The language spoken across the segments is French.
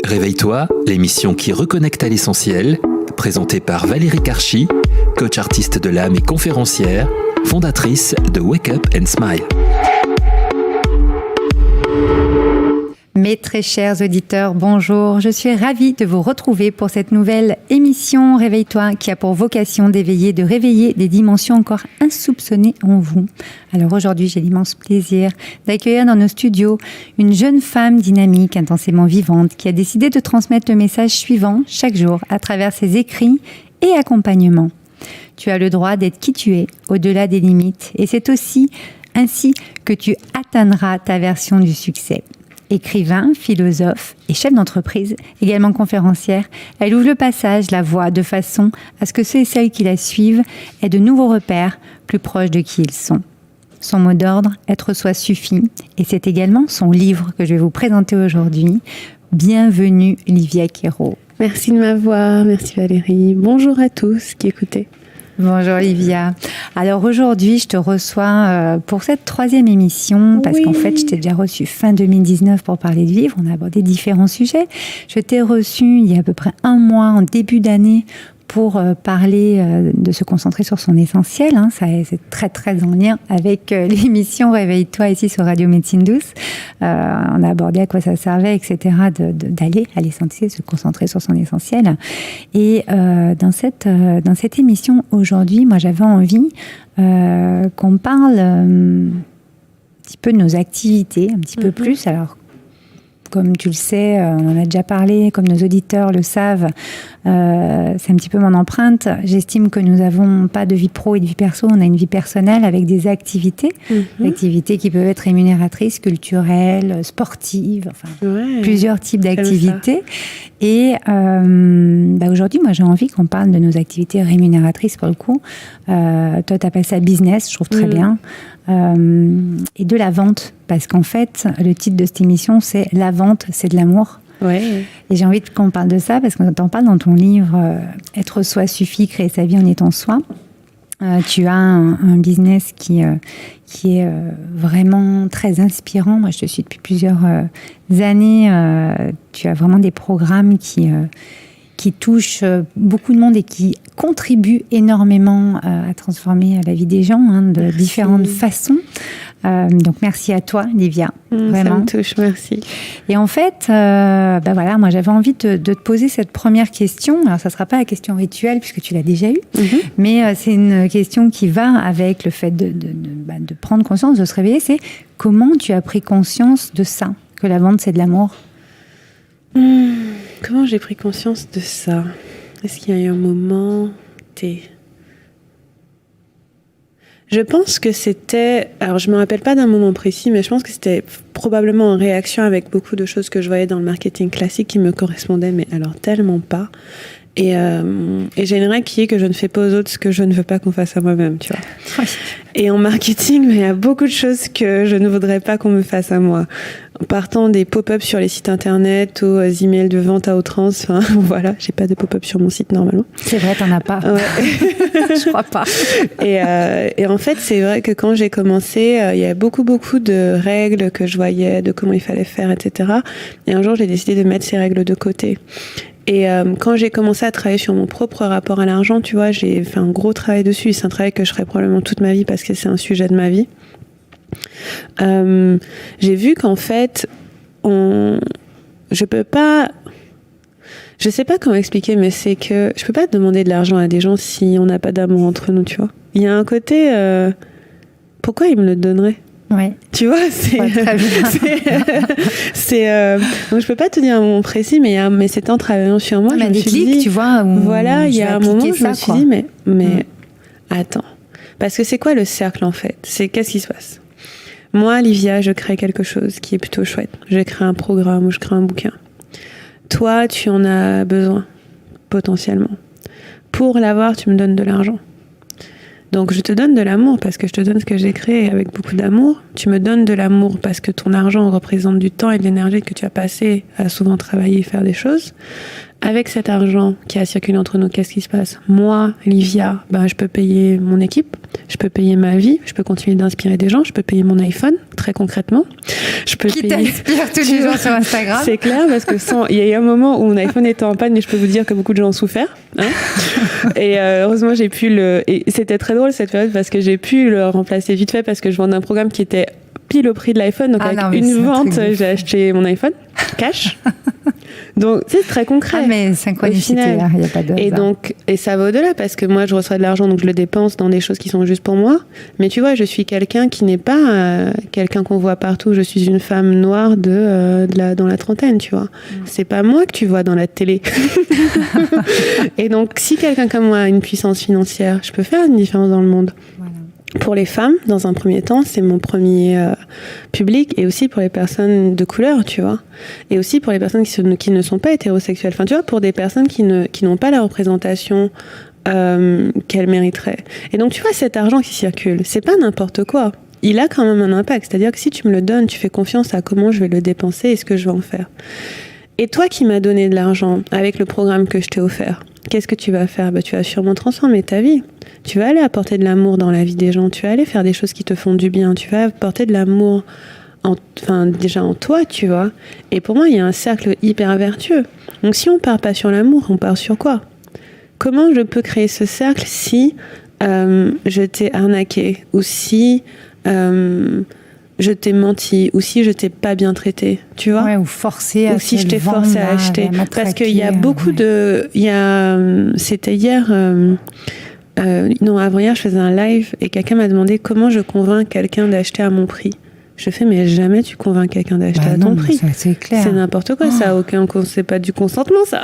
Réveille-toi, l'émission qui reconnecte à l'essentiel, présentée par Valérie Karchi, coach artiste de l'âme et conférencière, fondatrice de Wake Up and Smile. Mes très chers auditeurs, bonjour. Je suis ravie de vous retrouver pour cette nouvelle émission Réveille-toi qui a pour vocation d'éveiller, de réveiller des dimensions encore insoupçonnées en vous. Alors aujourd'hui, j'ai l'immense plaisir d'accueillir dans nos studios une jeune femme dynamique, intensément vivante, qui a décidé de transmettre le message suivant chaque jour à travers ses écrits et accompagnements. Tu as le droit d'être qui tu es, au-delà des limites, et c'est aussi ainsi que tu atteindras ta version du succès. Écrivain, philosophe et chef d'entreprise, également conférencière, elle ouvre le passage, la voie, de façon à ce que ceux et celles qui la suivent aient de nouveaux repères plus proches de qui ils sont. Son mot d'ordre, être soi suffit, et c'est également son livre que je vais vous présenter aujourd'hui. Bienvenue Livia Quero. Merci de m'avoir, merci Valérie. Bonjour à tous qui écoutez. Bonjour Livia. Alors aujourd'hui, je te reçois pour cette 3e émission parce qu'en fait, je t'ai déjà reçu fin 2019 pour parler de vivre. On a abordé différents sujets. Je t'ai reçu il y a à peu près un mois, en début d'année, pour parler de se concentrer sur son essentiel. C'est très très en lien avec l'émission Réveille-toi ici sur Radio Médecine Douce. On a abordé à quoi ça servait, etc. d'aller à l'essentiel, se concentrer sur son essentiel. Et dans cette émission aujourd'hui, moi j'avais envie qu'on parle un petit peu de nos activités, un petit peu plus. Alors comme tu le sais, on en a déjà parlé, comme nos auditeurs le savent, c'est un petit peu mon empreinte. J'estime que nous n'avons pas de vie pro et de vie perso, on a une vie personnelle avec des activités, activités qui peuvent être rémunératrices, culturelles, sportives, enfin plusieurs types d'activités. Et aujourd'hui, moi j'ai envie qu'on parle de nos activités rémunératrices pour le coup. Toi, tu appelles ça business, je trouve très bien. Et de la vente, parce qu'en fait, le titre de cette émission, c'est « La vente, c'est de l'amour ». Ouais. Et j'ai envie qu'on parle de ça, parce qu'on t'en parle dans ton livre « Être soi suffit, créer sa vie en étant soi ». Tu as un business qui est vraiment très inspirant. Moi, je te suis depuis plusieurs années. Tu as vraiment des programmes qui touchent beaucoup de monde et qui contribuent énormément à transformer la vie des gens de différentes façons. Donc merci à toi, Livia. Vraiment. Ça me touche, merci. Et en fait, moi j'avais envie de te poser cette première question. Alors ça ne sera pas la question rituelle puisque tu l'as déjà eue, mais c'est une question qui va avec le fait de prendre conscience, de se réveiller. C'est comment tu as pris conscience de ça, que la vente c'est de l'amour? Comment j'ai pris conscience de ça? Est-ce qu'il y a eu un moment Je pense que c'était... Alors, je ne me rappelle pas d'un moment précis, mais je pense que c'était probablement en réaction avec beaucoup de choses que je voyais dans le marketing classique qui me correspondaient, mais alors tellement pas. Et j'ai une règle qui est que je ne fais pas aux autres ce que je ne veux pas qu'on fasse à moi-même, tu vois. Oui. Et en marketing, il y a beaucoup de choses que je ne voudrais pas qu'on me fasse à moi. En partant des pop-ups sur les sites internet aux emails de vente à outrance, enfin voilà, j'ai pas de pop-up sur mon site normalement. C'est vrai, t'en as pas. Ouais. Je crois pas. Et en fait, c'est vrai que quand j'ai commencé, il y a beaucoup de règles que je voyais, de comment il fallait faire, etc. Et un jour, j'ai décidé de mettre ces règles de côté. Et quand j'ai commencé à travailler sur mon propre rapport à l'argent, tu vois, j'ai fait un gros travail dessus. C'est un travail que je ferai probablement toute ma vie parce que c'est un sujet de ma vie. J'ai vu qu'en fait, je sais pas comment expliquer, mais c'est que je peux pas demander de l'argent à des gens si on n'a pas d'amour entre nous, tu vois. Il y a un côté, pourquoi ils me le donneraient? Ouais. Tu vois, c'est donc je peux pas te dire un moment précis, mais c'était en travaillant sur moi, je me suis dit, tu vois, voilà, il y a un moment où je me suis dit, mais attends, parce que c'est quoi le cercle en fait? C'est qu'est-ce qui se passe? Moi, Livia, je crée quelque chose qui est plutôt chouette. Je crée un programme ou je crée un bouquin. Toi, tu en as besoin, potentiellement. Pour l'avoir, tu me donnes de l'argent. Donc, je te donne de l'amour parce que je te donne ce que j'ai créé avec beaucoup d'amour. Tu me donnes de l'amour parce que ton argent représente du temps et de l'énergie que tu as passé à souvent travailler et faire des choses. avec cet argent qui a circulé entre nous, qu'est-ce qui se passe? Moi, Livia, je peux payer mon équipe, je peux payer ma vie, je peux continuer d'inspirer des gens, je peux payer mon iPhone, très concrètement. Je peux qui payer... t'inspire tous les jours sur Instagram. C'est clair, parce que il y a eu un moment où mon iPhone était en panne, et je peux vous dire que beaucoup de gens ont souffert. Et heureusement, j'ai pu et c'était très drôle cette période, parce que j'ai pu le remplacer vite fait, parce que je vendais un programme qui était pile au prix de l'iPhone. Donc, avec une vente, j'ai acheté mon iPhone cash. Donc, c'est très concret. Ah, mais synchronicité, il n'y a pas de hasard. Et ça va au-delà, parce que moi, je reçois de l'argent, donc je le dépense dans des choses qui sont juste pour moi. Mais tu vois, je suis quelqu'un qui n'est pas quelqu'un qu'on voit partout. Je suis une femme noire dans la trentaine, tu vois. C'est pas moi que tu vois dans la télé. Et donc, si quelqu'un comme moi a une puissance financière, je peux faire une différence dans le monde. Voilà. Pour les femmes, dans un premier temps, c'est mon premier public, et aussi pour les personnes de couleur, tu vois, et aussi pour les personnes qui ne sont pas hétérosexuelles. Enfin, tu vois, pour des personnes qui n'ont pas la représentation qu'elles mériteraient. Et donc, tu vois, cet argent qui circule, c'est pas n'importe quoi. Il a quand même un impact. C'est-à-dire que si tu me le donnes, tu fais confiance à comment je vais le dépenser et ce que je vais en faire. Et toi qui m'as donné de l'argent avec le programme que je t'ai offert, qu'est-ce que tu vas faire? Tu vas sûrement transformer ta vie. Tu vas aller apporter de l'amour dans la vie des gens. Tu vas aller faire des choses qui te font du bien. Tu vas apporter de l'amour déjà en toi, tu vois. Et pour moi, il y a un cercle hyper vertueux. Donc si on part pas sur l'amour, on part sur quoi? Comment je peux créer ce cercle si je t'ai arnaqué, ou si je t'ai menti, ou si je t'ai pas bien traité, tu vois? Ouais, ou forcé à ou si je t'ai forcé à acheter. Parce qu'il y a beaucoup de... c'était hier... avant-hier, je faisais un live et quelqu'un m'a demandé comment je convainc quelqu'un d'acheter à mon prix. Je fais, mais jamais tu convaincs quelqu'un d'acheter à ton prix. Ça, c'est clair. C'est n'importe quoi, ça. C'est pas du consentement, ça.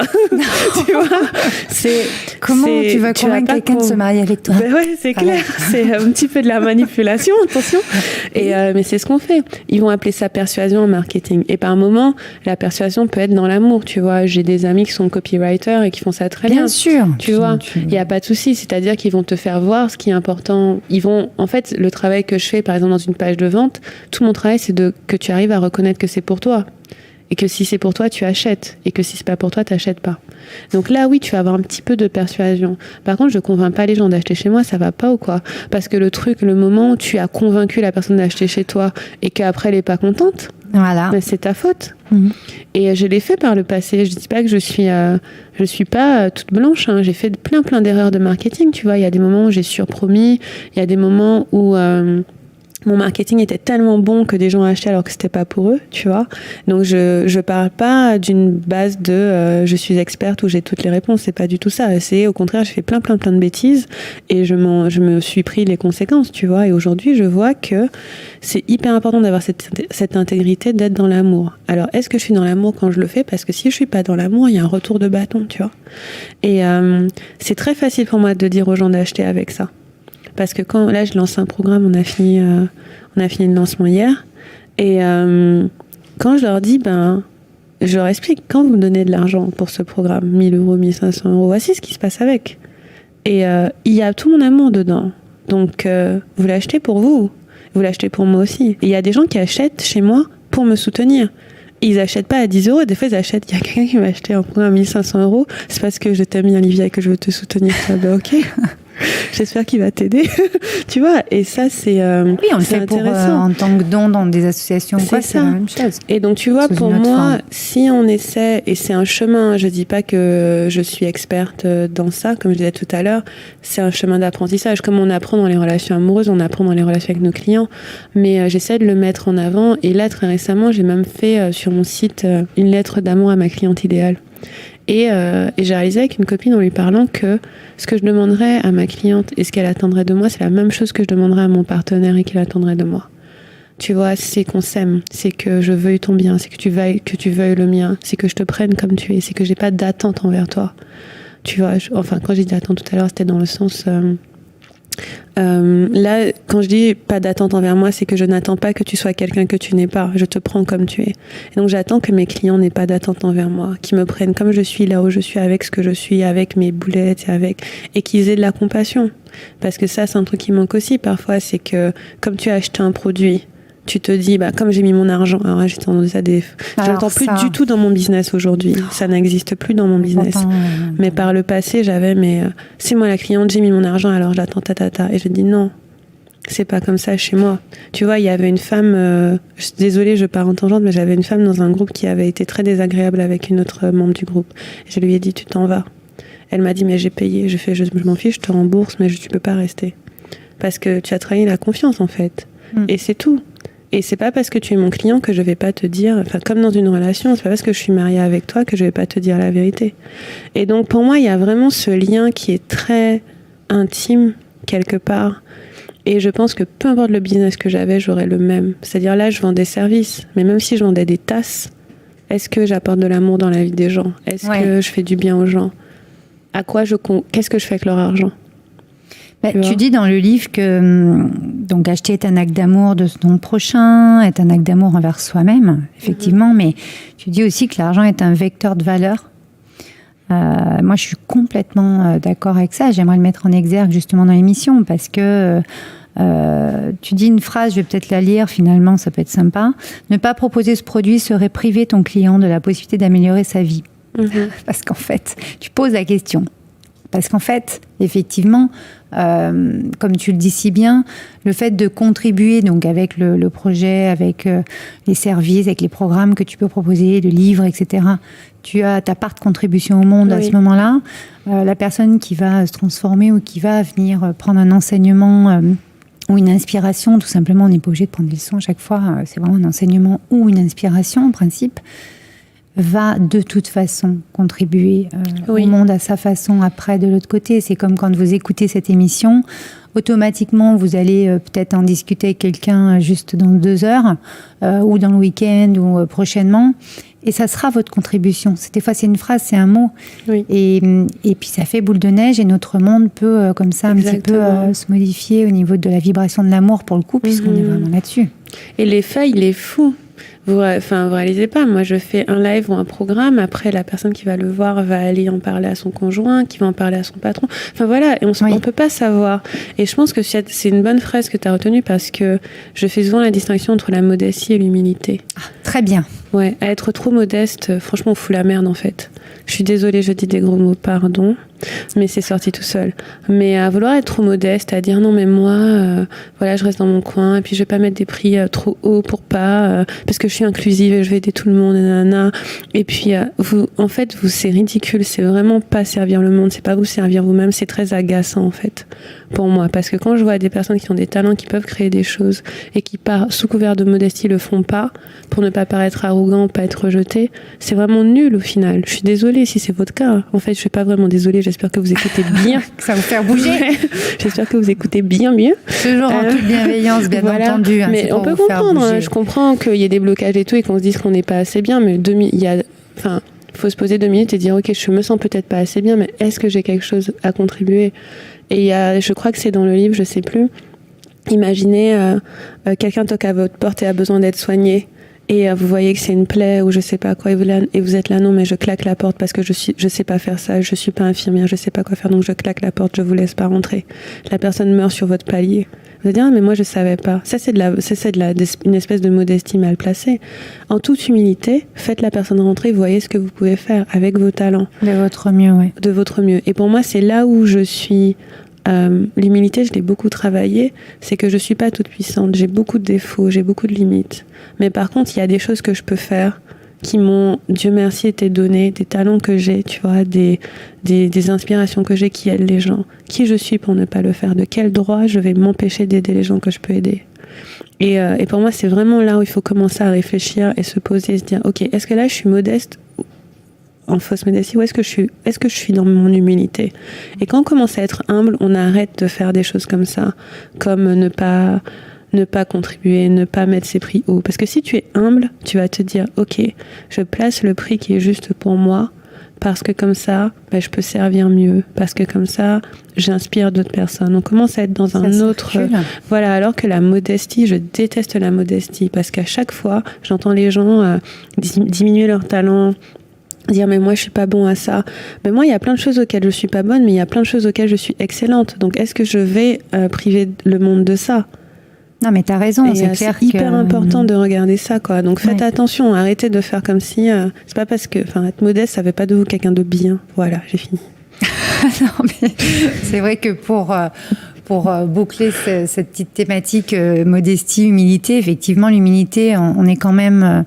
Tu vois? Comment tu vas convaincre quelqu'un de se marier avec toi? Ouais, c'est clair. C'est un petit peu de la manipulation, attention. Mais c'est ce qu'on fait. Ils vont appeler ça persuasion en marketing. Et par moment, la persuasion peut être dans l'amour, tu vois. J'ai des amis qui sont copywriters et qui font ça très bien. Bien sûr. Tu vois, il n'y a pas de souci. C'est-à-dire qu'ils vont te faire voir ce qui est important. En fait, le travail que je fais, par exemple, dans une page de vente, tout mon travail, c'est que tu arrives à reconnaître que c'est pour toi. Et que si c'est pour toi, tu achètes. Et que si c'est pas pour toi, t'achètes pas. Donc là, oui, tu vas avoir un petit peu de persuasion. Par contre, je convainc pas les gens d'acheter chez moi, ça va pas ou quoi? Parce que le moment où tu as convaincu la personne d'acheter chez toi et qu'après elle est pas contente, voilà. C'est ta faute. Et je l'ai fait par le passé. Je dis pas que je suis pas toute blanche, hein. J'ai fait plein d'erreurs de marketing, tu vois. Il y a des moments où j'ai surpromis, il y a des moments où mon marketing était tellement bon que des gens achetaient alors que c'était pas pour eux, tu vois. Donc je parle pas d'une base de je suis experte ou j'ai toutes les réponses, c'est pas du tout ça. C'est au contraire, j'ai fait plein de bêtises et je me suis pris les conséquences, tu vois. Et aujourd'hui, je vois que c'est hyper important d'avoir cette intégrité, d'être dans l'amour. Alors, est-ce que je suis dans l'amour quand je le fais? Parce que si je suis pas dans l'amour, il y a un retour de bâton, tu vois. Et c'est très facile pour moi de dire aux gens d'acheter avec ça. Parce que là, je lance un programme, on a fini le lancement hier. Et quand je leur dis, je leur explique, quand vous me donnez de l'argent pour ce programme, 1 000 euros, 1 500 euros, voici ce qui se passe avec. Et il y a tout mon amour dedans. Donc, vous l'achetez pour vous. Vous l'achetez pour moi aussi. Et il y a des gens qui achètent chez moi pour me soutenir. Ils achètent pas à 10 euros. Des fois, ils achètent. Il y a quelqu'un qui m'a acheté un programme à 1 500 euros. C'est parce que je t'aime, Olivia, et que je veux te soutenir. Ok. J'espère qu'il va t'aider. Tu vois, et ça, c'est oui, on le fait en tant que don dans des associations. C'est la même chose. Et donc, tu vois, pour moi, si on essaie, et c'est un chemin, je dis pas que je suis experte dans ça, comme je disais tout à l'heure, c'est un chemin d'apprentissage. Comme on apprend dans les relations amoureuses, on apprend dans les relations avec nos clients. Mais j'essaie de le mettre en avant. Et là, très récemment, j'ai même fait sur mon site une lettre d'amour à ma cliente idéale. Et j'ai réalisé avec une copine en lui parlant que ce que je demanderais à ma cliente et ce qu'elle attendrait de moi, c'est la même chose que je demanderais à mon partenaire et qu'il attendrait de moi. Tu vois, c'est qu'on s'aime, c'est que je veuille ton bien, c'est que tu veuilles le mien, c'est que je te prenne comme tu es, c'est que j'ai pas d'attente envers toi. Tu vois, quand j'ai dit attente tout à l'heure, c'était dans le sens... là, quand je dis pas d'attente envers moi, c'est que je n'attends pas que tu sois quelqu'un que tu n'es pas. Je te prends comme tu es. Et donc, j'attends que mes clients n'aient pas d'attente envers moi, qu'ils me prennent comme je suis, là où je suis, avec ce que je suis, avec mes boulettes, et qu'ils aient de la compassion. Parce que ça, c'est un truc qui manque aussi parfois, c'est que comme tu as acheté un produit, tu te dis, comme j'ai mis mon argent, alors j'ai entendu ça je l'entends plus du tout dans mon business aujourd'hui. Ça n'existe plus dans mon business. Mais par le passé, j'avais, c'est moi la cliente, j'ai mis mon argent, alors j'attends et je dis non. C'est pas comme ça chez moi. Tu vois, il y avait une femme, désolée, je pars en tangente, mais j'avais une femme dans un groupe qui avait été très désagréable avec une autre membre du groupe. Et je lui ai dit, tu t'en vas. Elle m'a dit, mais j'ai payé. Je m'en fiche, je te rembourse, mais tu peux pas rester. Parce que tu as trahi la confiance, en fait. Et c'est tout. Et c'est pas parce que tu es mon client que je vais pas te dire, comme dans une relation, c'est pas parce que je suis mariée avec toi que je vais pas te dire la vérité. Et donc, pour moi, il y a vraiment ce lien qui est très intime, quelque part. Et je pense que peu importe le business que j'avais, j'aurais le même. C'est-à-dire là, je vends des services, mais même si je vendais des tasses, est-ce que j'apporte de l'amour dans la vie des gens? Est-ce que je fais du bien aux gens? Qu'est-ce que je fais avec leur argent? Tu dis dans le livre que donc acheter est un acte d'amour de son prochain, est un acte d'amour envers soi-même, effectivement, mais tu dis aussi que l'argent est un vecteur de valeur. Moi, je suis complètement d'accord avec ça. J'aimerais le mettre en exergue justement dans l'émission parce que tu dis une phrase, je vais peut-être la lire, finalement, ça peut être sympa. Ne pas proposer ce produit serait priver ton client de la possibilité d'améliorer sa vie. Parce qu'en fait, tu poses la question. Parce qu'en fait, effectivement, comme tu le dis si bien, le fait de contribuer donc avec le projet, avec les services, avec les programmes que tu peux proposer, le livre, etc., tu as ta part de contribution au monde à ce moment-là. La personne qui va se transformer ou qui va venir prendre un enseignement ou une inspiration, tout simplement, on n'est pas obligé de prendre des leçons à chaque fois, c'est vraiment un enseignement ou une inspiration en principe, va de toute façon contribuer au monde à sa façon après de l'autre côté. C'est comme quand vous écoutez cette émission, automatiquement vous allez peut-être en discuter avec quelqu'un juste dans 2 heures ou dans le week-end ou prochainement et ça sera votre contribution. Des fois c'est une phrase, c'est un mot et puis ça fait boule de neige et notre monde peut comme ça un petit peu se modifier au niveau de la vibration de l'amour pour le coup puisqu'on est vraiment là-dessus. Et l'effet il est fou. Vous réalisez pas, moi je fais un live ou un programme, après la personne qui va le voir va aller en parler à son conjoint, qui va en parler à son patron. Enfin voilà, et on peut pas savoir. Et je pense que c'est une bonne phrase que tu as retenue parce que je fais souvent la distinction entre la modestie et l'humilité. Ah, très bien. Ouais, à être trop modeste, franchement on fout la merde en fait. Je suis désolée, je dis des gros mots, pardon, mais c'est sorti tout seul. Mais à vouloir être trop modeste, à dire non mais moi, voilà, je reste dans mon coin et puis je vais pas mettre des prix trop hauts pour pas, parce que je suis inclusive et je vais aider tout le monde, nanana. Et puis c'est ridicule, c'est vraiment pas servir le monde, c'est pas vous servir vous-même, c'est très agaçant en fait pour moi, parce que quand je vois des personnes qui ont des talents, qui peuvent créer des choses et qui sous couvert de modestie le font pas pour ne pas paraître arrogant, pas être rejeté, c'est vraiment nul au final. Je suis désolée si c'est votre cas. En fait, je suis pas vraiment désolée. J'espère que vous écoutez bien. Ça va vous faire bouger. J'espère que vous écoutez bien mieux. Toujours en toute bienveillance, bien entendu. Mais on peut comprendre. Je comprends qu'il y ait des blocages et tout et qu'on se dise qu'on n'est pas assez bien. Mais faut se poser 2 minutes et dire ok, je me sens peut-être pas assez bien, mais est-ce que j'ai quelque chose à contribuer? Et je crois que c'est dans le livre, je sais plus. Imaginez quelqu'un toque à votre porte et a besoin d'être soigné. Et vous voyez que c'est une plaie ou je sais pas quoi, et vous êtes là, non mais je claque la porte parce que je sais pas faire ça, je suis pas infirmière, je sais pas quoi faire, donc je claque la porte, je vous laisse pas rentrer. La personne meurt sur votre palier. Vous allez dire, ah, mais moi je savais pas. Ça c'est une espèce de modestie mal placée. En toute humilité, faites la personne rentrer, voyez ce que vous pouvez faire avec vos talents. De votre mieux, oui. De votre mieux. Et pour moi, c'est là où je suis... l'humilité, je l'ai beaucoup travaillé, c'est que je suis pas toute puissante, j'ai beaucoup de défauts, j'ai beaucoup de limites. Mais par contre, il y a des choses que je peux faire qui m'ont, Dieu merci, été données, des talents que j'ai, tu vois, des inspirations que j'ai qui aident les gens. Qui je suis pour ne pas le faire? De quel droit je vais m'empêcher d'aider les gens que je peux aider? Et pour moi, c'est vraiment là où il faut commencer à réfléchir et se poser et se dire, ok, est-ce que là, je suis modeste en fausse modestie, ou est-ce que je suis dans mon humilité? Et quand on commence à être humble, on arrête de faire des choses comme ça, comme ne pas contribuer, ne pas mettre ses prix hauts. Parce que si tu es humble, tu vas te dire, ok, je place le prix qui est juste pour moi, parce que comme ça, je peux servir mieux, parce que comme ça, j'inspire d'autres personnes. On commence à être dans un autre... Voilà, alors que la modestie, je déteste la modestie, parce qu'à chaque fois, j'entends les gens diminuer leur talent, dire mais moi je suis pas bon à ça. Mais moi il y a plein de choses auxquelles je suis pas bonne, mais il y a plein de choses auxquelles je suis excellente. Donc est-ce que je vais priver le monde de ça? Non, mais t'as raison, c'est clair. C'est hyper important de regarder ça, quoi. Donc faites attention, arrêtez de faire comme si... c'est pas parce que... Enfin, être modeste, ça fait pas de vous quelqu'un de bien. Voilà, j'ai fini. Non, mais c'est vrai que pour boucler cette petite thématique modestie, humilité, effectivement, l'humilité, on est quand même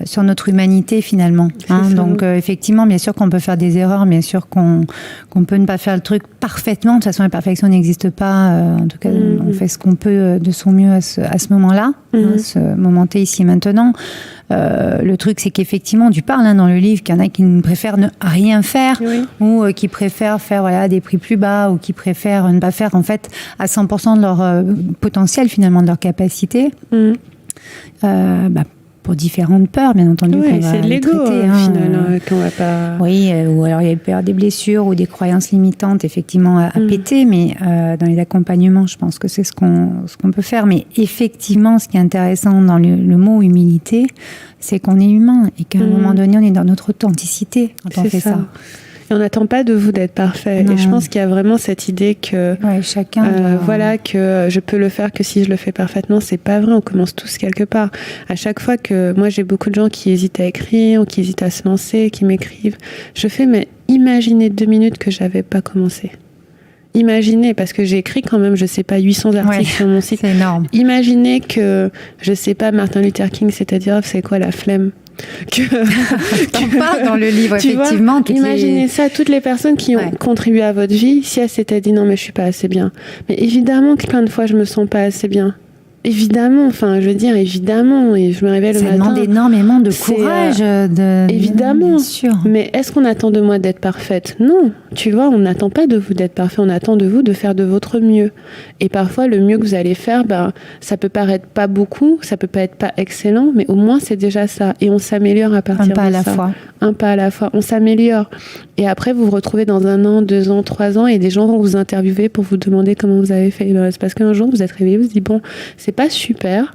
sur notre humanité finalement. Hein. Donc effectivement, bien sûr qu'on peut faire des erreurs, bien sûr qu'on peut ne pas faire le truc parfaitement. De toute façon, la perfection n'existe pas. En tout cas, on fait ce qu'on peut de son mieux à ce moment-là, à ce moment T ici et maintenant. Le truc, c'est qu'effectivement, tu parles dans le livre qu'il y en a qui préfèrent ne rien faire ou qui préfèrent faire des prix plus bas ou qui préfèrent ne pas faire en fait à 100% de leur potentiel finalement, de leur capacité. Pour différentes peurs, bien entendu. C'est de l'ego, au final, qu'on va pas... Oui, ou alors il y a peur des blessures ou des croyances limitantes, effectivement, à péter, mais dans les accompagnements, je pense que c'est ce qu'on peut faire. Mais effectivement, ce qui est intéressant dans le mot humilité, c'est qu'on est humain et qu'à un moment donné, on est dans notre authenticité quand on fait ça. Et on n'attend pas de vous d'être parfait. Non. Et je pense qu'il y a vraiment cette idée que chacun que je peux le faire que si je le fais parfaitement. C'est pas vrai. On commence tous quelque part. À chaque fois que moi j'ai beaucoup de gens qui hésitent à écrire ou qui hésitent à se lancer, qui m'écrivent, je fais mais imaginez 2 minutes que j'avais pas commencé. Imaginez, parce que j'ai écrit quand même, je sais pas, 800 articles sur mon site. C'est énorme. Imaginez que, je sais pas, Martin Luther King, c'est-à-dire, c'est quoi la flemme? T'en parles dans le livre, effectivement. Imaginez ça, toutes les personnes qui ont contribué à votre vie, si elles s'étaient dit non mais je suis pas assez bien. Mais évidemment que plein de fois je me sens pas assez bien. Évidemment, évidemment, et je me réveille le matin. Ça demande énormément de courage. Évidemment, bien sûr. Mais est-ce qu'on attend de moi d'être parfaite? Non, tu vois, on n'attend pas de vous d'être parfait, on attend de vous de faire de votre mieux. Et parfois, le mieux que vous allez faire, ça peut paraître pas beaucoup, ça peut pas être pas excellent, mais au moins c'est déjà ça. Et on s'améliore à partir de ça. Un pas à la fois. On s'améliore. Et après, vous vous retrouvez dans 1 an, 2 ans, 3 ans, et des gens vont vous interviewer pour vous demander comment vous avez fait. C'est parce qu'un jour, vous êtes réveillé, vous vous dites, bon, c'est pas super,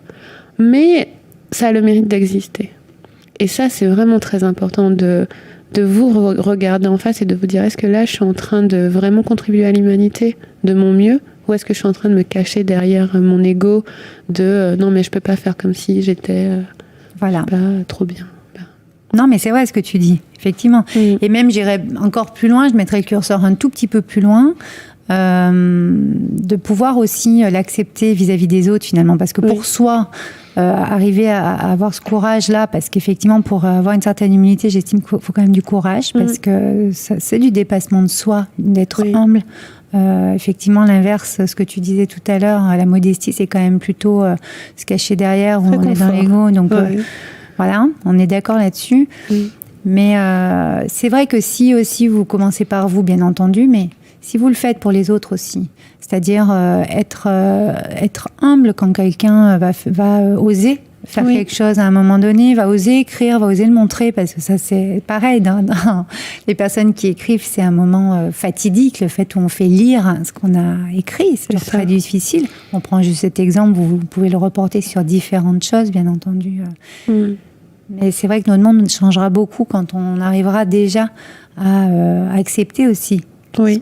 mais ça a le mérite d'exister. Et ça, c'est vraiment très important de vous regarder en face et de vous dire, est-ce que là, je suis en train de vraiment contribuer à l'humanité de mon mieux, ou est-ce que je suis en train de me cacher derrière mon ego de non, mais je peux pas faire comme si j'étais pas trop bien. Non, mais c'est vrai ce que tu dis, effectivement. Et même, j'irais encore plus loin, je mettrais le curseur un tout petit peu plus loin, de pouvoir aussi l'accepter vis-à-vis des autres, finalement. Parce que pour soi, arriver à avoir ce courage-là, parce qu'effectivement, pour avoir une certaine humilité, j'estime qu'il faut quand même du courage, parce que c'est du dépassement de soi, d'être humble. Effectivement, l'inverse, ce que tu disais tout à l'heure, la modestie, c'est quand même plutôt se cacher derrière, où on est dans l'ego. Donc, voilà, on est d'accord là-dessus. Mais c'est vrai que si aussi vous commencez par vous, bien entendu, mais si vous le faites pour les autres aussi, c'est-à-dire être humble quand quelqu'un va oser faire quelque chose à un moment donné, va oser écrire, va oser le montrer, parce que ça c'est pareil, dans les personnes qui écrivent, c'est un moment fatidique, le fait où on fait lire ce qu'on a écrit, c'est très difficile. On prend juste cet exemple, vous pouvez le reporter sur différentes choses, bien entendu. Mais c'est vrai que notre monde changera beaucoup quand on arrivera déjà à accepter aussi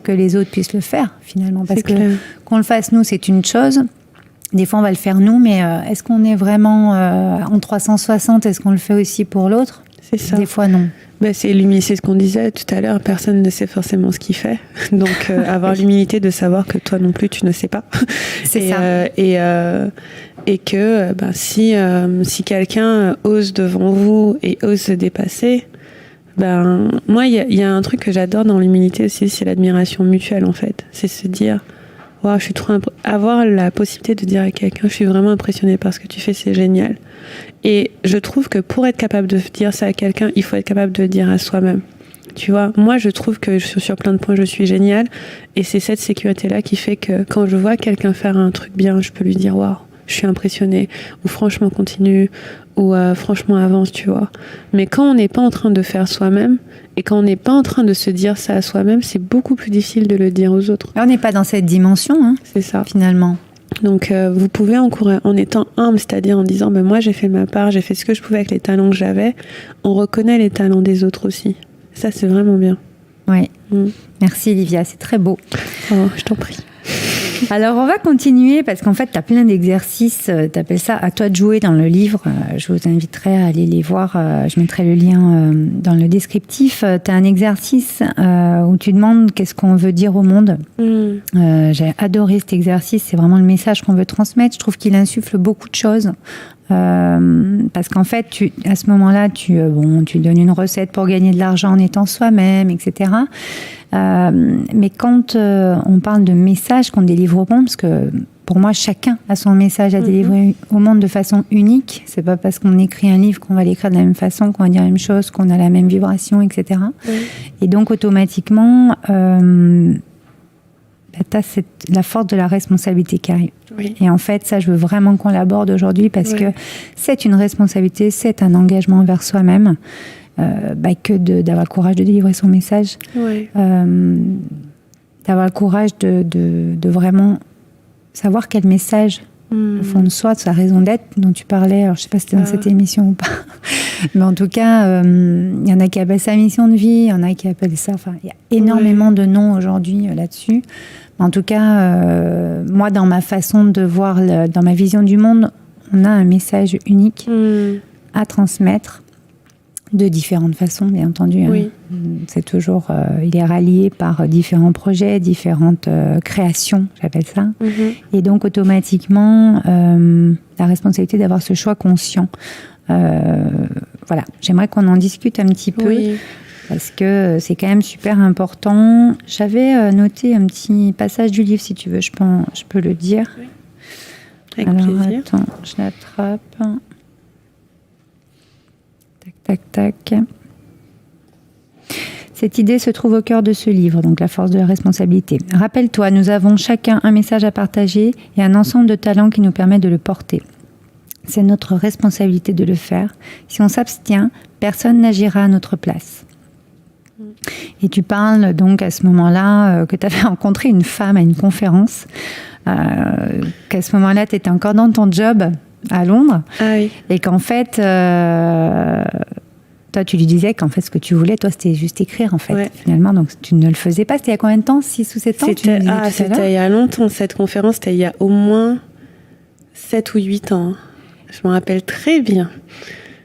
que les autres puissent le faire, finalement. Parce que qu'on le fasse nous, c'est une chose. Des fois, on va le faire nous, mais est-ce qu'on est vraiment en 360? Est-ce qu'on le fait aussi pour l'autre? C'est ça. Des fois, non. C'est ce qu'on disait tout à l'heure. Personne ne sait forcément ce qu'il fait. Donc, avoir l'humilité de savoir que toi non plus, tu ne sais pas. C'est ça. Et que si quelqu'un ose devant vous et ose se dépasser, moi, il y a un truc que j'adore dans l'humilité aussi, c'est l'admiration mutuelle, en fait. C'est se dire... Wow, je suis avoir la possibilité de dire à quelqu'un, je suis vraiment impressionnée par ce que tu fais, c'est génial. Et je trouve que pour être capable de dire ça à quelqu'un, il faut être capable de le dire à soi-même. Tu vois, moi, je trouve que sur plein de points, je suis géniale. Et c'est cette sécurité-là qui fait que quand je vois quelqu'un faire un truc bien, je peux lui dire, waouh, je suis impressionnée. Ou franchement, continue. Ou franchement, avance, tu vois. Mais quand on n'est pas en train de faire soi-même, et quand on n'est pas en train de se dire ça à soi-même, c'est beaucoup plus difficile de le dire aux autres. On n'est pas dans cette dimension, c'est ça. Finalement. Donc, vous pouvez en étant humble, c'est-à-dire en disant, moi, j'ai fait ma part, j'ai fait ce que je pouvais avec les talents que j'avais. On reconnaît les talents des autres aussi. Ça, c'est vraiment bien. Oui. Merci, Livia, c'est très beau. Oh, je t'en prie. Alors, on va continuer parce qu'en fait, tu as plein d'exercices. Tu appelles ça à toi de jouer dans le livre. Je vous inviterai à aller les voir. Je mettrai le lien dans le descriptif. Tu as un exercice où tu demandes qu'est-ce qu'on veut dire au monde. J'ai adoré cet exercice. C'est vraiment le message qu'on veut transmettre. Je trouve qu'il insuffle beaucoup de choses. Parce qu'en fait, à ce moment-là, tu donnes une recette pour gagner de l'argent en étant soi-même, etc. Mais quand on parle de message qu'on délivre au monde, parce que pour moi, chacun a son message à délivrer au monde de façon unique. C'est pas parce qu'on écrit un livre qu'on va l'écrire de la même façon, qu'on va dire la même chose, qu'on a la même vibration, etc. Et donc, automatiquement, t'as la force de la responsabilité qui arrive. Oui. Et en fait, ça, je veux vraiment qu'on l'aborde aujourd'hui parce que c'est une responsabilité, c'est un engagement envers soi-même, que d'avoir le courage de délivrer son message, d'avoir le courage de vraiment savoir quel message au fond de soi, de sa raison d'être dont tu parlais. Alors, je ne sais pas si c'était dans cette émission ou pas, mais en tout cas, il y en a qui appellent ça mission de vie, il y en a qui appellent ça... Enfin, il y a énormément de noms aujourd'hui là-dessus. En tout cas, moi, dans ma façon de voir, dans ma vision du monde, on a un message unique à transmettre de différentes façons, bien entendu. Oui. C'est toujours, il est rallié par différents projets, différentes créations, j'appelle ça. Et donc, automatiquement, la responsabilité d'avoir ce choix conscient. Voilà, j'aimerais qu'on en discute un petit peu. Oui. Parce que c'est quand même super important. J'avais noté un petit passage du livre, si tu veux, je peux le dire. Oui. Avec plaisir. Attends, je l'attrape. Tac, tac, tac. Cette idée se trouve au cœur de ce livre, donc la force de la responsabilité. Rappelle-toi, nous avons chacun un message à partager et un ensemble de talents qui nous permet de le porter. C'est notre responsabilité de le faire. Si on s'abstient, personne n'agira à notre place. Et tu parles donc à ce moment-là que tu avais rencontré une femme à une conférence, qu'à ce moment-là tu étais encore dans ton job à Londres, et qu'en fait toi tu lui disais qu'en fait ce que tu voulais toi c'était juste écrire en fait finalement, donc tu ne le faisais pas. C'était il y a combien de temps? 6 ou 7 ans? C'était il y a longtemps. Cette conférence c'était il y a au moins 7 ou 8 ans. Je me rappelle très bien.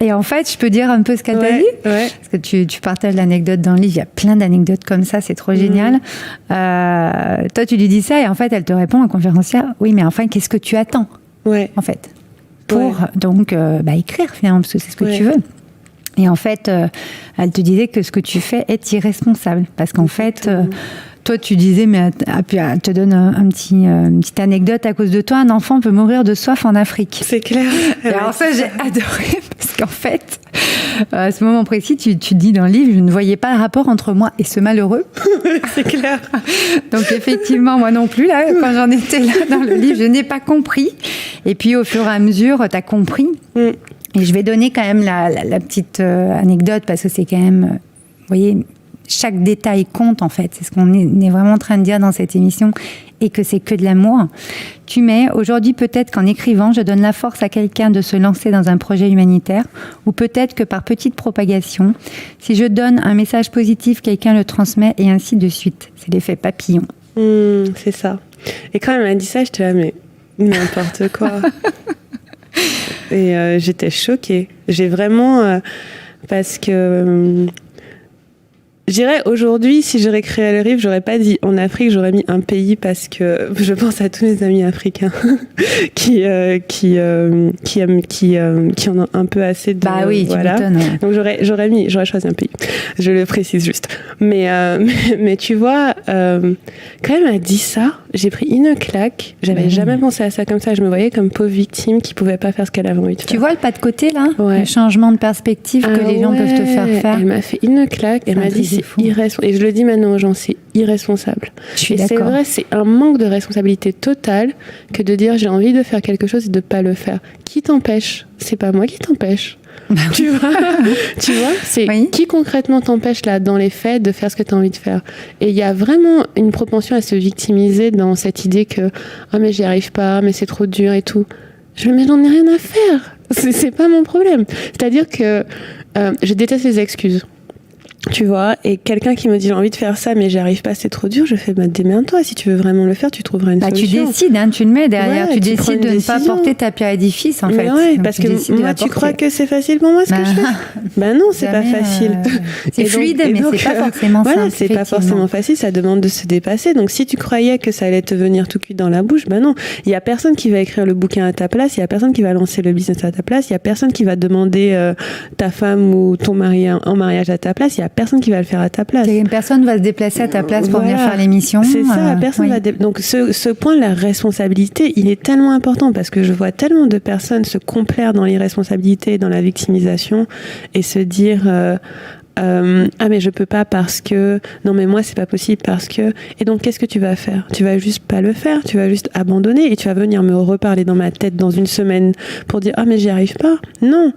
Et en fait, je peux dire un peu ce qu'elle t'a dit, parce que tu partages l'anecdote dans le livre. Il y a plein d'anecdotes comme ça, c'est trop génial. Toi, tu lui dis ça et en fait, elle te répond, un conférencière, oui, mais enfin, qu'est-ce que tu attends, en fait, pour donc écrire finalement, parce que c'est ce que tu veux. Et en fait, elle te disait que ce que tu fais est irresponsable, parce qu'en fait, toi, tu disais, mais elle te donne une petite anecdote. À cause de toi, un enfant peut mourir de soif en Afrique. C'est clair. Et alors ça, j'ai adoré, parce qu'en fait, à ce moment précis, tu dis dans le livre, je ne voyais pas le rapport entre moi et ce malheureux. C'est clair. Donc effectivement, moi non plus, là, quand j'en étais là dans le livre, je n'ai pas compris. Et puis au fur et à mesure, tu as compris. Et je vais donner quand même la petite anecdote, parce que c'est quand même, vous voyez, chaque détail compte en fait. C'est ce qu'on est vraiment en train de dire dans cette émission, et que c'est que de l'amour. Tu mets, aujourd'hui peut-être qu'en écrivant, je donne la force à quelqu'un de se lancer dans un projet humanitaire, ou peut-être que par petite propagation, si je donne un message positif, quelqu'un le transmet, et ainsi de suite. C'est l'effet papillon. C'est ça. Et quand elle m'a dit ça, j'étais là, mais n'importe quoi. Et j'étais choquée. J'ai vraiment... parce que... je dirais, aujourd'hui, si j'aurais créé le livre, j'aurais pas dit en Afrique, j'aurais mis un pays, parce que je pense à tous mes amis africains qui en ont un peu assez de... Bah oui, voilà. Tu m'étonnes. Donc j'aurais choisi un pays. Je le précise juste. Mais tu vois, quand elle m'a dit ça, j'ai pris une claque. J'avais jamais pensé à ça comme ça. Je me voyais comme pauvre victime qui pouvait pas faire ce qu'elle avait envie de faire. Tu vois le pas de côté là, le changement de perspective que les gens peuvent te faire. Elle m'a fait une claque. Elle m'a dit c'est irresponsable. Et je le dis maintenant aux gens, c'est irresponsable. Je suis d'accord. C'est vrai, c'est un manque de responsabilité totale que de dire j'ai envie de faire quelque chose et de pas le faire. Qui t'empêche? C'est pas moi qui t'empêche. Tu vois, c'est qui concrètement t'empêche là dans les faits de faire ce que tu as envie de faire. Et il y a vraiment une propension à se victimiser dans cette idée que mais j'y arrive pas, mais c'est trop dur et tout. Mais j'en ai rien à faire. C'est pas mon problème. C'est-à-dire que je déteste les excuses. Tu vois, et quelqu'un qui me dit j'ai envie de faire ça mais j'y arrive pas, c'est trop dur, je fais démerde-toi, si tu veux vraiment le faire, tu trouveras une solution. Tu décides, hein, tu le mets derrière, tu décides de ne pas porter ta pierre à édifice en fait. Ouais, parce que moi tu crois que c'est facile pour moi ce que je fais. Non, c'est pas facile. C'est fluide mais c'est pas forcément simple. Voilà, c'est pas forcément facile, ça demande de se dépasser. Donc si tu croyais que ça allait te venir tout cuit dans la bouche, non. Il y a personne qui va écrire le bouquin à ta place, il y a personne qui va lancer le business à ta place, il y a personne qui va demander ta femme ou ton mari en mariage à ta place, il y a personne qui va le faire à ta place. Une personne va se déplacer à ta place pour venir faire l'émission. C'est ça, personne va donc ce point de la responsabilité, il est tellement important parce que je vois tellement de personnes se complaire dans l'irresponsabilité, dans la victimisation et se dire mais je peux pas parce que non mais moi c'est pas possible parce que et donc qu'est-ce que tu vas faire? Tu vas juste pas le faire, tu vas juste abandonner et tu vas venir me reparler dans ma tête dans une semaine pour dire mais j'y arrive pas. Non.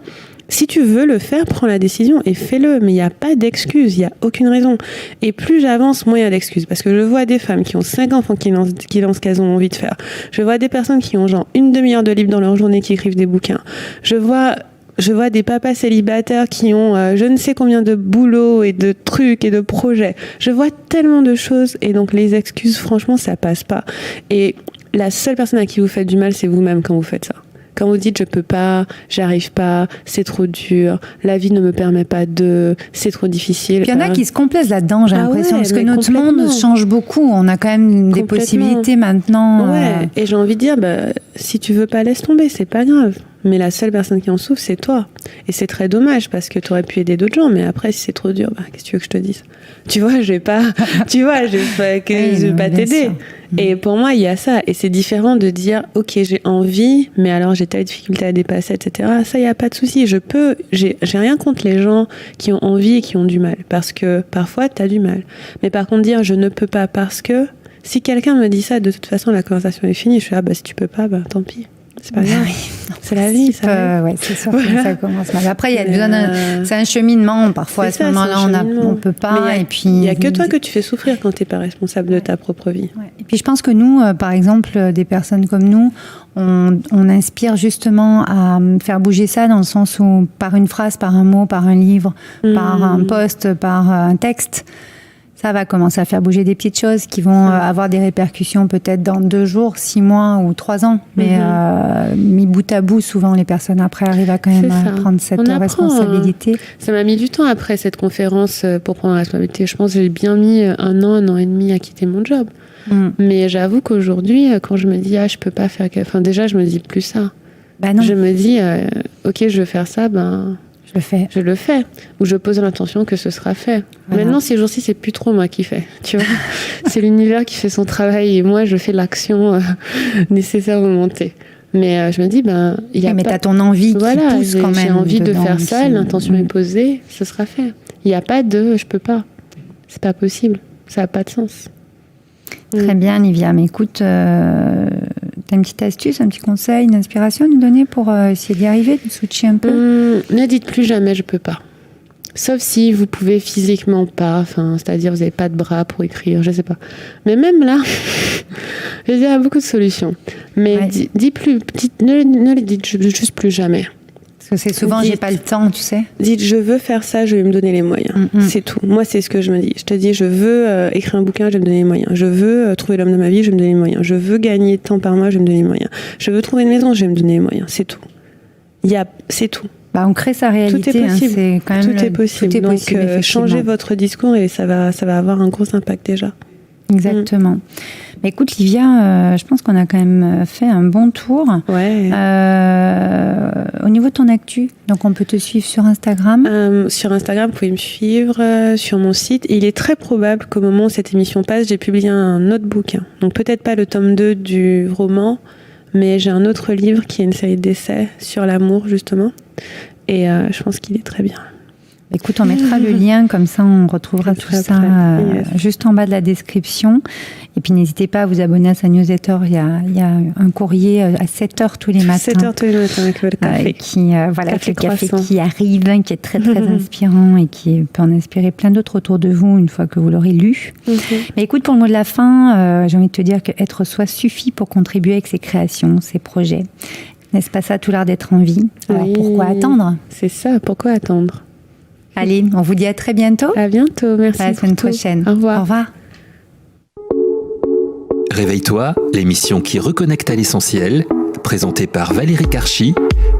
Si tu veux le faire, prends la décision et fais-le. Mais il n'y a pas d'excuse, il n'y a aucune raison. Et plus j'avance, moins il y a d'excuses. Parce que je vois des femmes qui ont 5 enfants qui lancent ce qu'elles ont envie de faire. Je vois des personnes qui ont genre une demi-heure de libre dans leur journée qui écrivent des bouquins. Je vois des papas célibataires qui ont je ne sais combien de boulots et de trucs et de projets. Je vois tellement de choses et donc les excuses, franchement, ça passe pas. Et la seule personne à qui vous faites du mal, c'est vous-même quand vous faites ça. Quand vous dites je peux pas, j'arrive pas, c'est trop dur, la vie ne me permet pas c'est trop difficile. Il y en a qui se complaisent là-dedans, j'ai l'impression, parce que notre monde change beaucoup. On a quand même des possibilités maintenant. Ouais, et j'ai envie de dire, si tu veux pas, laisse tomber, c'est pas grave. Mais la seule personne qui en souffre, c'est toi. Et c'est très dommage parce que tu aurais pu aider d'autres gens. Mais après, si c'est trop dur, qu'est-ce que tu veux que je te dise? Tu vois, je vais pas t'aider. Et pour moi, il y a ça. Et c'est différent de dire, ok, j'ai envie, mais alors j'ai telle difficulté à dépasser, etc. Ça, il n'y a pas de souci. J'ai rien contre les gens qui ont envie et qui ont du mal. Parce que parfois, tu as du mal. Mais par contre, dire, je ne peux pas parce que, si quelqu'un me dit ça, de toute façon, la conversation est finie. Je suis si tu peux pas, tant pis. C'est pas grave. C'est la vie, ça. Ouais, c'est sûr que ça commence mal. Après, il y a besoin c'est un cheminement. Parfois, à ce moment-là, on peut pas. Et puis, il y a que toi que tu fais souffrir quand t'es pas responsable de ta propre vie. Ouais. Et puis, je pense que nous, par exemple, des personnes comme nous, on inspire justement à faire bouger ça dans le sens où, par une phrase, par un mot, par un livre, par un post, par un texte, ça va commencer à faire bouger des petites choses qui vont avoir des répercussions peut-être dans 2 jours, 6 mois ou 3 ans. Mais mis bout à bout, souvent les personnes après arrivent à quand même à prendre cette responsabilité. Ça m'a mis du temps après cette conférence pour prendre la responsabilité. Je pense que j'ai bien mis 1 an et demi à quitter mon job. Mais j'avoue qu'aujourd'hui, quand je me dis je peux pas faire... Enfin déjà, je me dis plus ça. Non. Je me dis ok, je veux faire ça, je le fais. Ou je pose l'intention que ce sera fait. Voilà. Maintenant, ces jours-ci, c'est plus trop moi qui fais. Tu vois, c'est l'univers qui fait son travail et moi, je fais l'action nécessaire au monter. Mais je me dis, il y a mais t'as ton envie qui pousse quand même. J'ai envie de faire ça, aussi. l'intention est posée, ce sera fait. Il n'y a pas de je peux pas. C'est pas possible. Ça n'a pas de sens. Très bien, Livia. Mais écoute, t'as une petite astuce, un petit conseil, une inspiration à nous donner pour essayer d'y arriver, de switcher un peu? Ne dites plus jamais je peux pas. Sauf si vous pouvez physiquement pas, c'est-à-dire vous n'avez pas de bras pour écrire, je sais pas. Mais même là, il y a beaucoup de solutions. Mais ne le dites juste plus jamais. Parce que c'est souvent, j'ai pas le temps, tu sais. Dites, je veux faire ça, je vais me donner les moyens. C'est tout. Moi, c'est ce que je me dis. Je te dis, je veux écrire un bouquin, je vais me donner les moyens. Je veux trouver l'homme de ma vie, je vais me donner les moyens. Je veux gagner tant par mois, je vais me donner les moyens. Je veux trouver une maison, je vais me donner les moyens. C'est tout. C'est tout. On crée sa réalité. Tout est possible. C'est quand même tout est possible. Donc, changez votre discours et ça va avoir un gros impact déjà. Exactement. Mais écoute, Livia, je pense qu'on a quand même fait un bon tour. Ouais. Au niveau de ton actu, donc on peut te suivre sur Instagram. Sur Instagram, vous pouvez me suivre sur mon site. Et il est très probable qu'au moment où cette émission passe, j'ai publié un autre bouquin. Donc peut-être pas le tome 2 du roman, mais j'ai un autre livre qui est une série d'essais sur l'amour, justement. Et je pense qu'il est très bien. Écoute, on mettra le lien, comme ça on retrouvera tout ça juste en bas de la description. Et puis n'hésitez pas à vous abonner à sa newsletter. Il y a un courrier à 7h tous les matins. 7h tous les matins avec le café. Avec le café qui arrive, qui est très très inspirant et qui peut en inspirer plein d'autres autour de vous une fois que vous l'aurez lu. Mais écoute, pour le mot de la fin, j'ai envie de te dire que être soi suffit pour contribuer avec ses créations, ses projets. N'est-ce pas ça, tout l'art d'être en vie? Alors pourquoi attendre? C'est ça, pourquoi attendre? Allez, on vous dit à très bientôt. À bientôt, merci. À la semaine prochaine. Au revoir. Au revoir. Réveille-toi, l'émission qui reconnecte à l'essentiel, présentée par Valérie Karchi,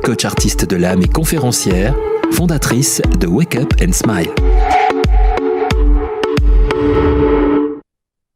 coach artiste de l'âme et conférencière, fondatrice de Wake Up and Smile.